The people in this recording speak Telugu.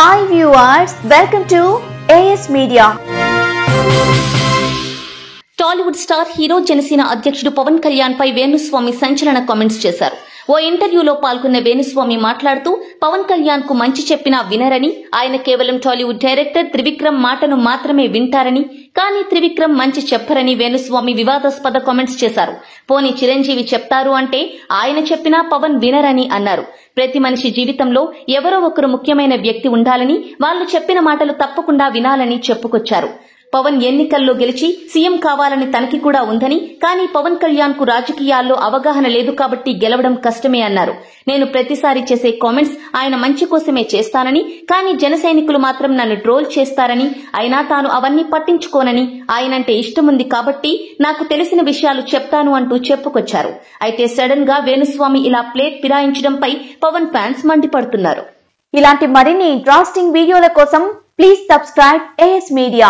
Hi viewers, welcome to AS Media. Tollywood star hero Janasena అధ్యక్షుడు పవన్ కళ్యాణ్ పై వేణుస్వామి సంచలన కామెంట్స్ చేశారు. ఓ ఇంటర్వ్యూలో పాల్గొన్న వేణుస్వామి మాట్లాడుతూ పవన్ కళ్యాణ్ కు మంచి చెప్పినా వినరని, ఆయన కేవలం టాలీవుడ్ డైరెక్టర్ త్రివిక్రమ్ మాటను మాత్రమే వింటారని, కానీ త్రివిక్రమ్ మంచి చెప్పరని వేణుస్వామి వివాదాస్పద కామెంట్స్ చేశారు. పోనీ చిరంజీవి చెప్తారు అంటే ఆయన చెప్పినా పవన్ వినరని అన్నారు. ప్రతి మనిషి జీవితంలో ఎవరో ఒకరు ముఖ్యమైన వ్యక్తి ఉండాలని, వాళ్ళు చెప్పిన మాటలు తప్పకుండా వినాలని చెప్పుకొచ్చారు. పవన్ ఎన్నికల్లో గెలిచి సీఎం కావాలని తనకి కూడా ఉందని, కానీ పవన్ కళ్యాణ్ కు రాజకీయాల్లో అవగాహన లేదు కాబట్టి గెలవడం కష్టమే అన్నారు. నేను ప్రతిసారి చేసే కామెంట్స్ ఆయన మంచి కోసమే చేస్తానని, కానీ జన సైనికులు మాత్రం నన్ను ట్రోల్ చేస్తారని, అయినా తాను అవన్నీ పట్టించుకోనని, ఆయనంటే ఇష్టముంది కాబట్టి నాకు తెలిసిన విషయాలు చెప్తాను అంటూ చెప్పుకొచ్చారు. అయితే సడన్ గా వేణుస్వామి ఇలా ప్లేట్ ఫిరాయించడంపై పవన్ ఫ్యాన్స్ మండిపడుతున్నారు. ఇలాంటి మరిన్ని ఇంట్రెస్టింగ్ వీడియోల కోసం ప్లీజ్ సబ్స్క్రైబ్ AS Media.